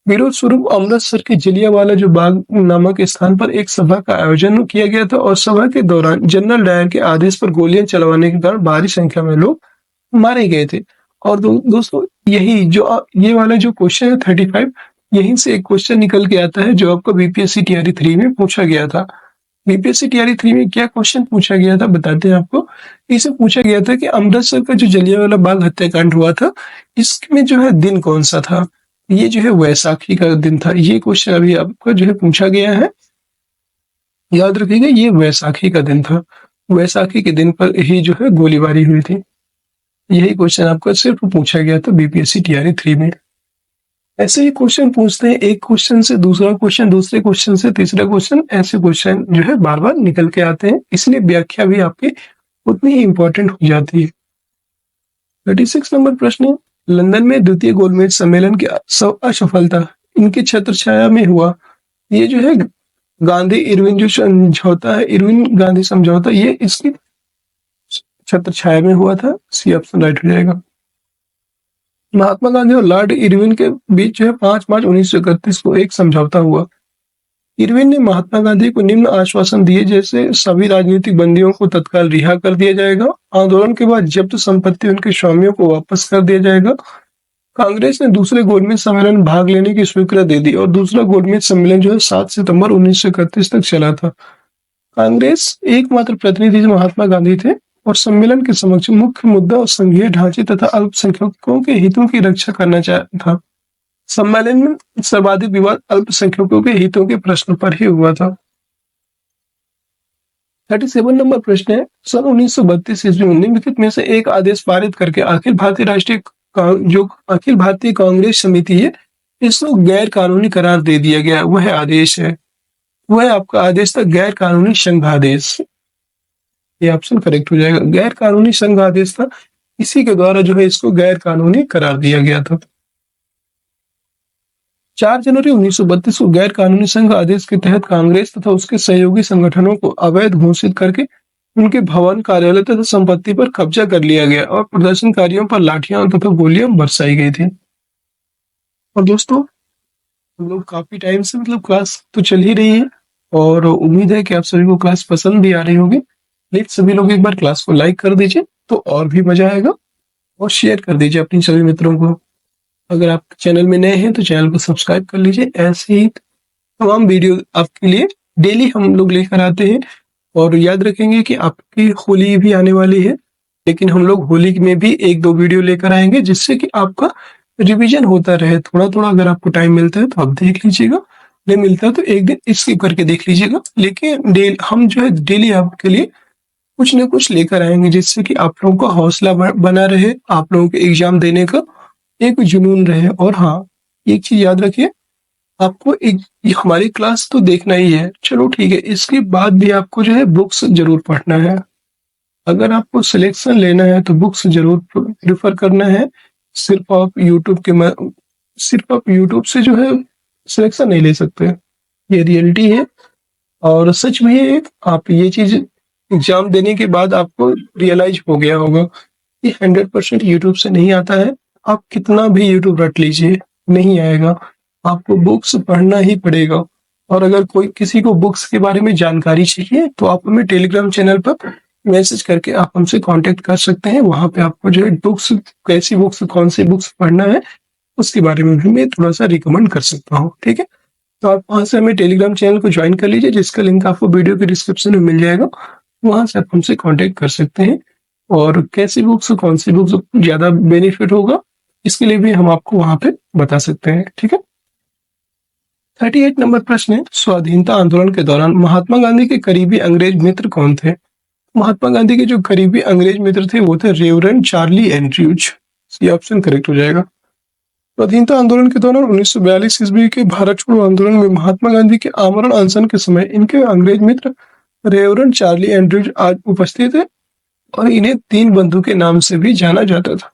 Speaker 1: विरोध स्वरूप अमृतसर के जलियांवाला जो बाग नामक स्थान पर एक सभा का आयोजन किया गया था और सभा के दौरान जनरल डायर के आदेश पर गोलियां चलवाने के कारण भारी संख्या में लोग मारे गए थे। और दोस्तों ये वाला जो क्वेश्चन है 35, यहीं से एक क्वेश्चन निकल के आता है जो आपका बीपीएससी टीआरई 3 में पूछा गया था। बीपीएससी टीआरई 3 में क्या क्वेश्चन पूछा गया था बताते हैं आपको। इसे पूछा गया था कि अमृतसर का जो जलियांवाला बाग हत्याकांड हुआ था, इसमें जो है दिन कौन सा था? ये जो है वैसाखी का दिन था। ये क्वेश्चन अभी आपका जो है पूछा गया है, याद रखिएगा, ये वैसाखी का दिन था। वैसाखी के दिन पर ही जो है गोलीबारी हुई थी। यही क्वेश्चन आपका सिर्फ पूछा गया था बीपीएससी टीआरई 3 में। ऐसे ही क्वेश्चन पूछते हैं, एक क्वेश्चन से दूसरा क्वेश्चन, दूसरे क्वेश्चन से तीसरा क्वेश्चन, ऐसे क्वेश्चन जो है बार बार निकल के आते हैं, इसलिए व्याख्या भी आपकी उतनी ही इंपॉर्टेंट हो जाती है। 36 नंबर प्रश्न है, लंदन में द्वितीय गोलमेज सम्मेलन की असफलता इनकी छत्रछाया में हुआ। ये जो है गांधी इरविन जो समझौता है, इरविन गांधी समझौता, ये इसकी छत्रछाया में हुआ था। सी ऑप्शन राइट हो जाएगा। महात्मा गांधी और लॉर्ड इरविन के बीच जो है 5 मार्च 1931 को एक समझौता हुआ। इरविन ने महात्मा गांधी को निम्न आश्वासन दिए, जैसे सभी राजनीतिक बंदियों को तत्काल रिहा कर दिया जाएगा, आंदोलन के बाद जब्त संपत्ति उनके स्वामियों को वापस कर दिया जाएगा। कांग्रेस ने दूसरे गोलमेज सम्मेलन में भाग लेने की स्वीकृति दे दी और दूसरा गोलमेज सम्मेलन जो है 7 सितंबर 1931 तक चला था। कांग्रेस एकमात्र प्रतिनिधि महात्मा गांधी थे और सम्मेलन के समक्ष मुख्य मुद्दा और संघीय ढांचे तथा अल्पसंख्यकों के हितों की रक्षा करना था। सम्मेलन में सर्वाधिक विवाद अल्पसंख्यकों के हितों के प्रश्न पर ही हुआ था। 37 नंबर प्रश्न है, सन 1932 ईस्वी में निम्नलिखित में से एक आदेश पारित करके अखिल भारतीय कांग्रेस समिति है, इसको गैर कानूनी करार दे दिया गया। वह आदेश है, वह आपका आदेश था गैर कानूनी संघ आदेश। ये ऑप्शन करेक्ट हो जाएगा। गैर कानूनी संघ आदेश था, इसी के द्वारा जो है इसको गैर कानूनी करार दिया गया था। 4 जनवरी 1932 को गैर कानूनी संघ आदेश के तहत कांग्रेस तथा उसके सहयोगी संगठनों को अवैध घोषित करके उनके भवन, कार्यालय तथा संपत्ति पर कब्जा कर लिया गया और प्रदर्शनकारियों पर लाठियां तथा गोलियां बरसाई गई थी। और दोस्तों, हम लोग काफी टाइम से क्लास तो चल ही रही है और उम्मीद है कि आप सभी को क्लास पसंद भी आ रही होगी। प्लीज सभी लोग एक बार क्लास को लाइक कर दीजिए तो और भी मजा आएगा और शेयर कर दीजिए अपने सभी मित्रों को। अगर आप चैनल में नए हैं तो चैनल को सब्सक्राइब कर लीजिए। ऐसे ही तमाम वीडियो आपके लिए डेली हम लोग लेकर आते हैं और याद रखेंगे कि आपकी होली भी आने वाली है, लेकिन हम लोग होली में भी 1-2 वीडियो लेकर आएंगे जिससे कि आपका रिवीजन होता रहे थोड़ा थोड़ा। अगर आपको टाइम मिलता है तो आप देख लीजिएगा, नहीं मिलता है तो एक दिन स्किप करके देख लीजिएगा, लेकिन हम जो है डेली आपके लिए कुछ न कुछ लेकर आएंगे जिससे कि आप लोगों का हौसला बना रहे, आप लोगों के एग्जाम देने का एक जुनून रहे। और हाँ, एक चीज याद रखिए, आपको एक ये हमारी क्लास तो देखना ही है, चलो ठीक है, इसके बाद भी आपको जो है बुक्स जरूर पढ़ना है। अगर आपको सिलेक्शन लेना है तो बुक्स जरूर प्रिफर करना है। सिर्फ आप यूट्यूब सिर्फ आप यूट्यूब से जो है सिलेक्शन नहीं ले सकते, ये रियलिटी है और सच भी है। एक आप ये चीज एग्जाम देने के बाद आपको रियलाइज हो गया होगा कि 100% यूट्यूब से नहीं आता है। आप कितना भी यूट्यूब रट लीजिए, नहीं आएगा, आपको बुक्स पढ़ना ही पड़ेगा। और अगर कोई किसी को बुक्स के बारे में जानकारी चाहिए तो आप हमें टेलीग्राम चैनल पर मैसेज करके आप हमसे कांटेक्ट कर सकते हैं। वहां पे आपको जो है बुक्स, कैसी बुक्स, कौन सी बुक्स पढ़ना है उसके बारे में भी मैं थोड़ा सा रिकमेंड कर सकता हूँ, ठीक है। तो आप वहां से हमें टेलीग्राम चैनल को ज्वाइन कर लीजिए, जिसका लिंक आपको वीडियो के डिस्क्रिप्शन में मिल जाएगा। वहां से आप हमसे कांटेक्ट कर सकते हैं और कैसी बुक्स, कौन सी बुक्स ज्यादा बेनिफिट होगा इसके लिए भी हम आपको वहां पे बता सकते हैं, ठीक है। 38 नंबर प्रश्न है, स्वाधीनता आंदोलन के दौरान महात्मा गांधी के करीबी अंग्रेज मित्र कौन थे? महात्मा गांधी के जो करीबी अंग्रेज मित्र थे वो थे रेवरेंड चार्ली एंड्रयूज। ये ऑप्शन करेक्ट हो जाएगा। स्वाधीनता आंदोलन के दौरान 1942 ईस्वी के भारत छोड़ो आंदोलन में महात्मा गांधी के आमरण अनशन के समय इनके अंग्रेज मित्र रेवरेंड चार्ली एंड्रयूज आज उपस्थित थे और इन्हें तीन बंधु के नाम से भी जाना जाता था।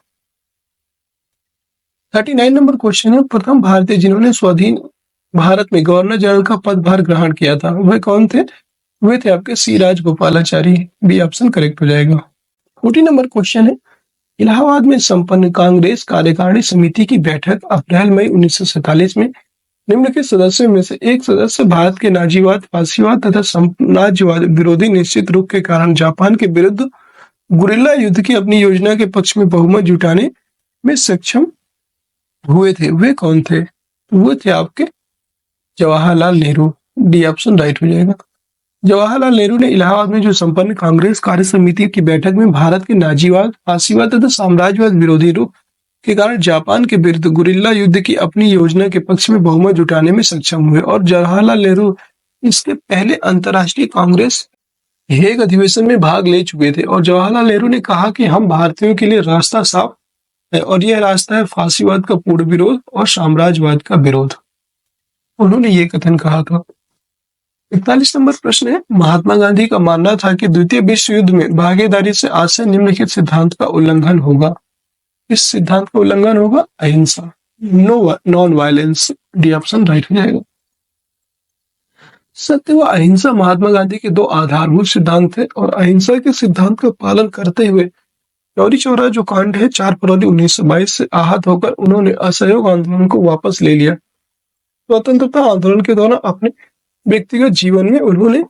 Speaker 1: 39 नंबर क्वेश्चन है, प्रथम भारतीय जिन्होंने स्वाधीन भारत में गवर्नर जनरल का पदभार ग्रहण किया था वह कौन थे? वे थे आपके सी राजगोपालाचारी। बी ऑप्शन करेक्ट हो जाएगा। 40 नंबर क्वेश्चन है, इलाहाबाद में संपन्न कांग्रेस कार्यकारिणी समिति की बैठक अप्रैल मई 1947 में निम्नलिखित सदस्यों में से एक सदस्य भारत के नाजीवाद, फासीवाद तथा साम्राज्यवाद विरोधी निश्चित रूप के कारण जापान के विरुद्ध गुरिल्ला युद्ध की अपनी योजना के पक्ष में बहुमत जुटाने में सक्षम हुए थे, वे कौन थे? वो थे आपके Jawaharlal Nehru. D option right हो जाएगा। जवाहरलाल नेहरू ने इलाहाबाद में जो संपन्न कांग्रेस कार्य समिति की बैठक में भारत के नाजीवाद, फासीवाद तथा साम्राज्यवाद विरोधी रूप के कारण जापान के विरुद्ध गुरिल्ला युद्ध की अपनी योजना के पक्ष में बहुमत जुटाने में सक्षम हुए और जवाहरलाल नेहरू इसके पहले अंतर्राष्ट्रीय कांग्रेस हेग अधिवेशन में भाग ले चुके थे और जवाहरलाल नेहरू ने कहा कि हम भारतीयों के लिए रास्ता साफ है और यह रास्ता है फासीवाद का पूर्ण विरोध और साम्राज्यवाद का विरोध। उन्होंने ये कथन कहा था। 41 नंबर प्रश्न है, महात्मा गांधी का मानना था कि द्वितीय विश्व युद्ध में भागीदारी से आशय निम्नलिखित सिद्धांत का उल्लंघन होगा। इस सिद्धांत का उल्लंघन होगा अहिंसा, non violence. D option right हो जाएगा। सत्य व अहिंसा महात्मा गांधी के दो आधारभूत सिद्धांत थे और अहिंसा के सिद्धांत का पालन करते हुए चौरी चौरा जो कांड है 4 फरवरी 1922 से आहत होकर उन्होंने असहयोग आंदोलन को वापस ले लिया। स्वतंत्रता आंदोलन के दौरान अपने व्यक्तिगत जीवन में उन्होंने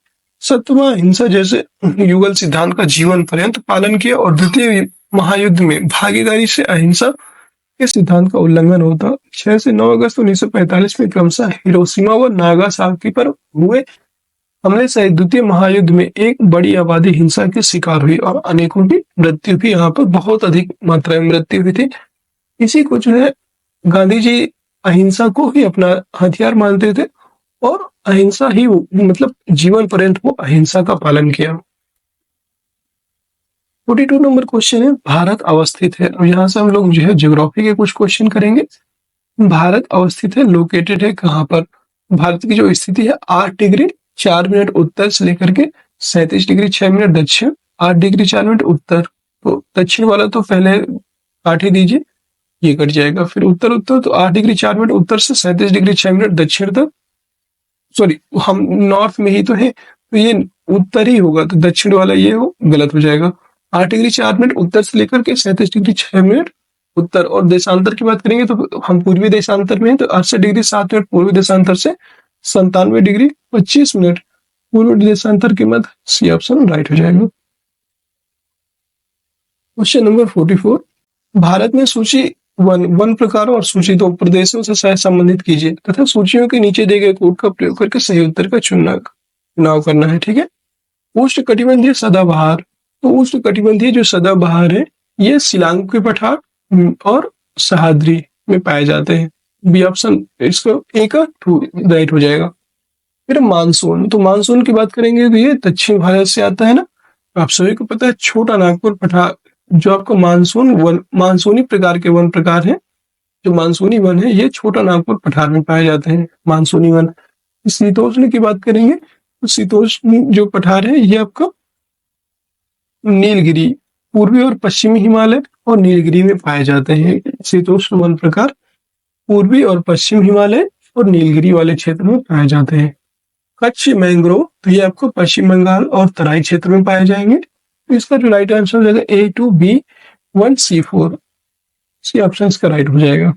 Speaker 1: सत्य व अहिंसा जैसे युगल सिद्धांत का जीवन पर्यंत पालन किया और द्वितीय महायुद्ध में भागीदारी से अहिंसा के सिद्धांत का उल्लंघन होता। 6 से 9 अगस्त 1945 में क्रमशः हिरोशिमा व नागासाकी पर हुए हमले सहित द्वितीय महायुद्ध में एक बड़ी आबादी हिंसा के शिकार हुई और अनेकों की मृत्यु भी, यहाँ पर बहुत अधिक मात्रा में मृत्यु हुई थी। इसी को जो है गांधी जी अहिंसा को ही अपना हथियार मानते थे और अहिंसा ही मतलब जीवन पर्यंत वो अहिंसा का पालन किया। 42 नंबर क्वेश्चन है, भारत अवस्थित है, और यहाँ से हम लोग जो है ज्योग्राफी के कुछ क्वेश्चन करेंगे। भारत अवस्थित है, लोकेटेड है कहाँ पर? भारत की जो स्थिति है 8 डिग्री 4 मिनट उत्तर से लेकर के 37 डिग्री 6 मिनट दक्षिण, 8 डिग्री 4 मिनट उत्तर। तो दक्षिण वाला तो पहले काट ही दीजिए, ये कट जाएगा। फिर उत्तर उत्तर तो 8 डिग्री 4 मिनट उत्तर से 37 डिग्री 6 मिनट दक्षिण तक। सॉरी, हम नॉर्थ में ही तो है तो ये उत्तर ही होगा, तो दक्षिण वाला ये हो गलत हो जाएगा। 8 डिग्री 4 मिनट उत्तर से लेकर के 37 डिग्री 6 मिनट उत्तर। और देशांतर की बात करेंगे तो हम पूर्वी देशांतर में है, तो 68 डिग्री 7 मिनट पूर्वी देशांतर से 97 डिग्री 25 मिनट पूर्वी देशांतर के मध्य। सी ऑप्शन राइट हो जाएगा। क्वेश्चन नंबर 44, भारत में सूची वन प्रकारों और सूची 2 प्रदेशों से संबंधित कीजिए तथा सूचियों के नीचे दिए गए कोड का प्रयोग करके सही उत्तर का चुनाव करना है, ठीक है। उष्ण कटिबंधीय सदाबहार, तो उष्ण कटिबंधीय जो सदाबहार है ये शिलांग के पठार और सह्याद्री में पाए जाते हैं। बी ऑप्शन इसको ए का राइट हो जाएगा। फिर मानसून, तो मानसून की बात करेंगे तो ये दक्षिण भारत से आता है ना। आप सभी को पता है छोटा नागपुर पठार जो आपको मानसूनी प्रकार के वन प्रकार है जो मानसूनी वन है ये छोटा नागपुर पठार में पाए जाते हैं, मानसूनी वन। शीतोष्ण की बात करेंगे तो शीतोष्ण जो पठार है ये आपका नीलगिरी, पूर्वी और पश्चिमी हिमालय और नीलगिरी में पाए जाते हैं। शीतोष्ण वन प्रकार पूर्वी और पश्चिम हिमालय और नीलगिरी वाले क्षेत्र में पाए जाते हैं। कच्छ मैंग्रोव तो ये आपको पश्चिम बंगाल और तराई क्षेत्र में पाए जाएंगे। तो इसका जो राइट आंसर हो जाएगा A2B1C4, सी ऑप्शन इसका राइट हो जाएगा।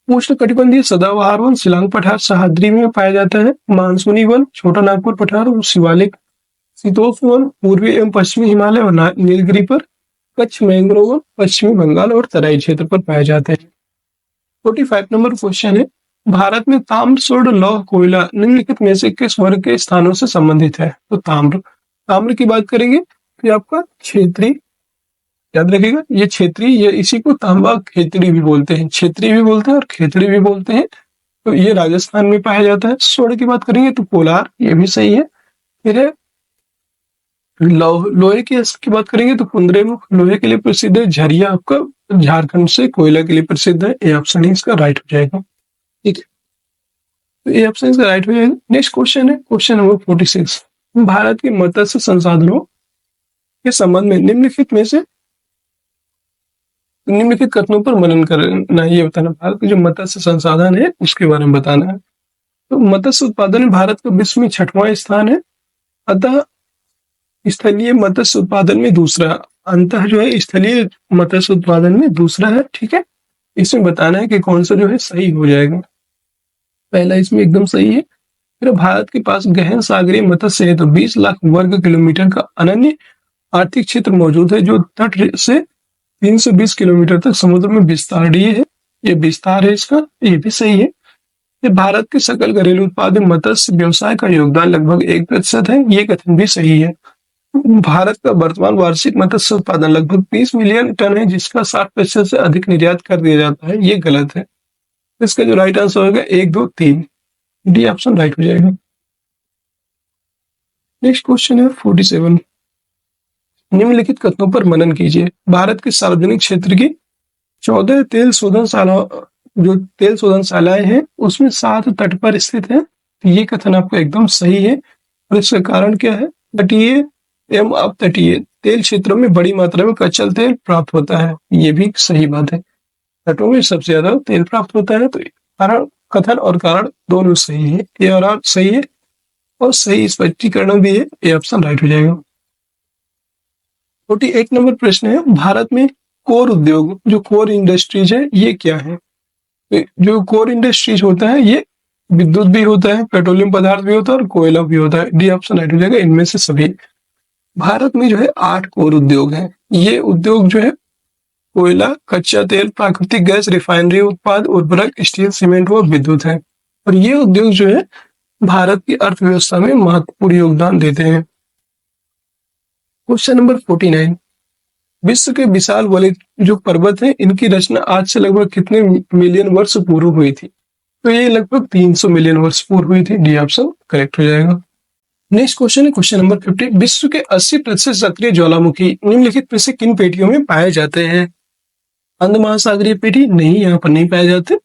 Speaker 1: उष्णकटिबंधीय सदाबहार वन शिलांग पठार सह्याद्री में पाया जाता है। मानसूनी वन छोटा नागपुर पठार और शिवालिक। शीतोष्ण वन पूर्वी एवं पश्चिमी हिमालय और नीलगिरी पर। कच्छ मैंग्रोव वन पश्चिमी बंगाल और तराई क्षेत्र पर पाए जाते हैं। 45 नंबर क्वेश्चन है, भारत में ताम्र स्वर्ण लौह कोयला निम्नलिखित में से किस वर्ग के स्थानों से संबंधित है? तो ताम्र की बात करेंगे तो आपका क्षेत्रीय, याद रखिएगा ये क्षेत्रीय, ये इसी को तांबा खेतड़ी भी बोलते हैं, क्षेत्रीय भी बोलते हैं और खेतड़ी भी बोलते हैं। तो ये राजस्थान में पाया जाता है। स्वर्ण की बात करेंगे तो कोलार, ये भी सही है। फिर है लोहे की बात करेंगे तो कुंद्रेमुख लोहे के लिए प्रसिद्ध है। झरिया आपका झारखंड से कोयला के लिए प्रसिद्ध है। ए ऑप्शन ही इसका राइट हो जाएगा। ठीक है, तो ए ऑप्शन इसका राइट हो जाएगा। नेक्स्ट क्वेश्चन है क्वेश्चन नंबर 46, भारत के मत्स्य संसाधनों के संबंध में निम्नलिखित कथनों पर मनन करना, ये बताना। भारत के जो मत्स्य संसाधन है उसके बारे में बताना है। तो मत्स्य उत्पादन में भारत का विश्व में 6वां स्थान है। अतः स्थलीय मत्स्य उत्पादन में दूसरा, अंतः जो है स्थलीय मत्स्य उत्पादन में दूसरा है। ठीक है, इसमें बताना है कि कौन सा जो है सही हो जाएगा। पहला इसमें एकदम सही है। फिर भारत के पास गहन सागरीय मत्स्य है तो 20 लाख वर्ग किलोमीटर का अनन्य आर्थिक क्षेत्र मौजूद है, जो तट से 320 किलोमीटर तक समुद्र में विस्तारीय है। ये विस्तार है इसका, ये भी सही है। ये भारत के सकल घरेलू उत्पाद में मत्स्य व्यवसाय का योगदान लगभग 1% है। ये कथन भी सही है। भारत का वर्तमान वार्षिक मत्स्य उत्पादन लगभग 30 मिलियन टन है, जिसका 60% से अधिक निर्यात कर दिया जाता है। ये गलत है। इसका जो राइट आंसर होगा 1, 2, 3, डी ऑप्शन राइट हो जाएगा। नेक्स्ट क्वेश्चन है 47, निम्नलिखित कथनों पर मनन कीजिए। भारत के सार्वजनिक क्षेत्र की 14 तेल शोधनशालाएं हैं, उसमें 7 तट पर स्थित है। तो ये कथन आपका एकदम सही है। और इसका कारण क्या है? तटीय एवं अपतटीय तेल क्षेत्रों में बड़ी मात्रा में कच्चा तेल प्राप्त होता है। ये भी सही बात है, तटों में सबसे ज्यादा तेल प्राप्त होता है। तो कारण, कथन और कारण दोनों सही है। ये और सही है और सही स्पष्टीकरण भी है। ये ऑप्शन राइट हो जाएगा। 41 नंबर प्रश्न है, भारत में कोर उद्योग, जो कोर इंडस्ट्रीज है, ये क्या है? जो कोर इंडस्ट्रीज होता है ये विद्युत भी होता है, पेट्रोलियम पदार्थ भी होता है और कोयला भी होता है। डी ऑप्शन राइट हो जाएगा इनमें से सभी। भारत में जो है 8 कोर उद्योग हैं। ये उद्योग जो है कोयला, कच्चा तेल, प्राकृतिक गैस, रिफाइनरी उत्पाद, उर्वरक, स्टील, सीमेंट व विद्युत है। और ये उद्योग जो है भारत की अर्थव्यवस्था में महत्वपूर्ण योगदान देते हैं। क्वेश्चन नंबर 49, विश्व के विशाल वाले जो पर्वत हैं, इनकी रचना आज से लगभग कितने मिलियन वर्ष पूर्व हुई थी? तो ये लगभग 300 मिलियन वर्ष पूर्व हुई थी। डी ऑप्शन करेक्ट हो जाएगा। नेक्स्ट क्वेश्चन है क्वेश्चन नंबर 50, विश्व के 80% सक्रिय ज्वालामुखी निम्नलिखित में से किन पेटियों में पाए जाते हैं? अंध महासागरीय पेटी नहीं, यहाँ पर नहीं पाए जाते।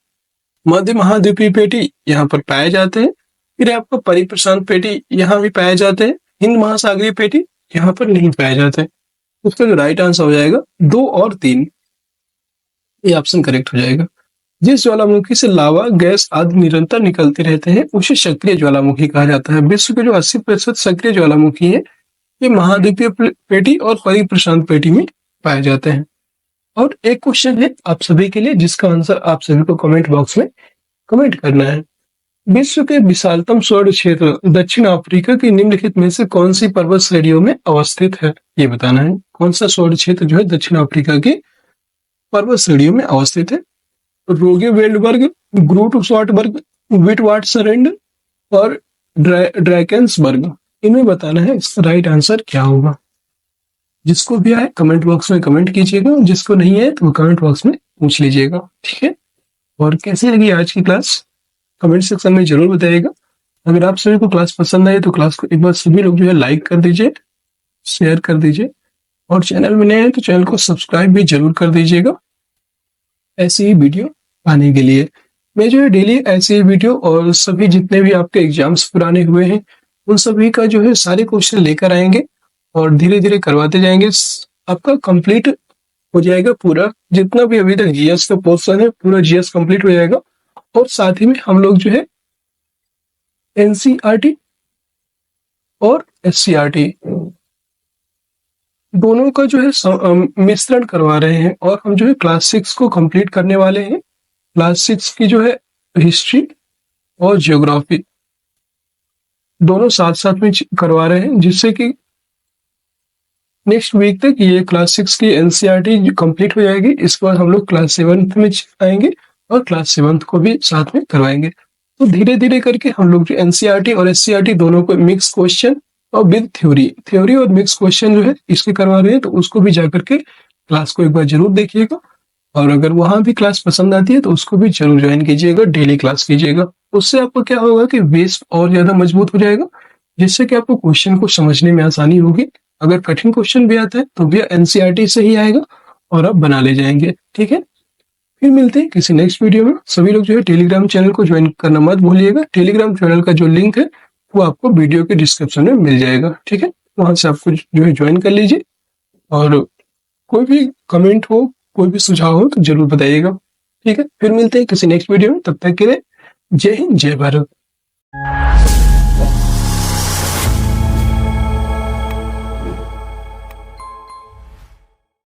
Speaker 1: मध्य महाद्वीपीय पेटी यहाँ पर पाए जाते हैं। फिर आपका परिप्रशांत पेटी यहाँ भी पाए जाते हैं। हिंद महासागरीय पेटी यहाँ पर नहीं पाए जाते। उसका जो राइट आंसर हो जाएगा 2 और 3, ये ऑप्शन करेक्ट हो जाएगा। जिस ज्वालामुखी से लावा, गैस आदि निरंतर निकलते रहते हैं उसे सक्रिय ज्वालामुखी कहा जाता है। विश्व के जो 80% सक्रिय ज्वालामुखी है ये महाद्वीपीय पेटी और परिप्रशांत पेटी में पाए जाते हैं। और एक क्वेश्चन है आप सभी के लिए, जिसका आंसर आप सभी को कमेंट बॉक्स में कमेंट करना है। विश्व के विशालतम स्वर्ण क्षेत्र दक्षिण अफ्रीका की निम्नलिखित में से कौन सी पर्वत श्रेणियों में अवस्थित है? ये बताना है। कौन सा स्वर्ण क्षेत्र जो है दक्षिण अफ्रीका की पर्वत श्रेणियों में अवस्थित है? रोगेवेल्डबर्ग, ग्रूट स्वाटबर्ग, विटवाटसरैंड और ड्रैकेंसबर्ग, इनमें बताना है इसका राइट आंसर क्या होगा। जिसको भी आए कमेंट बॉक्स में कमेंट कीजिएगा, जिसको नहीं है तो कमेंट बॉक्स में पूछ लीजिएगा। ठीक है, और कैसी लगी आज की क्लास कमेंट सेक्शन में जरूर बताइएगा। अगर आप सभी को क्लास पसंद आए तो क्लास को एक बार सभी लोग जो है लाइक कर दीजिए, शेयर कर दीजिए, और चैनल में नए हैं तो चैनल को सब्सक्राइब भी जरूर कर दीजिएगा। ऐसी ही वीडियो पाने के लिए। मैं जो है डेली ऐसे ही वीडियो और सभी जितने भी आपके एग्जाम्स पुराने हुए हैं उन सभी का जो है सारे क्वेश्चन लेकर आएंगे और धीरे धीरे करवाते जाएंगे। आपका कंप्लीट हो जाएगा पूरा, जितना भी अभी तक जीएस का पोर्शन है पूरा जीएस कंप्लीट हो जाएगा। और साथ ही में हम लोग जो है एनसीईआरटी और एससीईआरटी दोनों का जो है मिश्रण करवा रहे हैं और हम जो है क्लास 6 को कंप्लीट करने वाले हैं। क्लास 6 की जो है हिस्ट्री और ज्योग्राफी दोनों साथ साथ में करवा रहे हैं, जिससे कि नेक्स्ट वीक तक ये क्लास 6 की एनसीईआरटी कंप्लीट हो जाएगी। इसके बाद हम लोग क्लास 7 में आएंगे और क्लास 7 को भी साथ में करवाएंगे। तो धीरे धीरे करके हम लोग जो एनसीईआरटी और एससीईआरटी दोनों को मिक्स क्वेश्चन और विद थ्योरी और मिक्स क्वेश्चन जो है इसके करवा रहे हैं, तो उसको भी जाकर के क्लास को एक बार जरूर देखिएगा। और अगर वहां भी क्लास पसंद आती है तो उसको भी जरूर ज्वाइन कीजिएगा, डेली क्लास कीजिएगा। उससे आपको क्या होगा कि बेस और ज्यादा मजबूत हो जाएगा, जिससे कि आपको क्वेश्चन को समझने में आसानी होगी। अगर कठिन क्वेश्चन भी आता है तो भी एनसीईआरटी से ही आएगा और आप बना ले जाएंगे। ठीक है, फिर मिलते हैं किसी नेक्स्ट वीडियो में। सभी लोग जो है टेलीग्राम चैनल को ज्वाइन करना मत भूलिएगा। टेलीग्राम चैनल का जो लिंक है वो आपको वीडियो के डिस्क्रिप्शन में मिल जाएगा। ठीक है, वहां से आपको जो है ज्वाइन कर लीजिए और कोई भी कमेंट हो, कोई भी सुझाव हो तो जरूर बताइएगा। ठीक है, फिर मिलते हैं किसी नेक्स्ट वीडियो में। तब तक के लिए जय हिंद, जय भारत।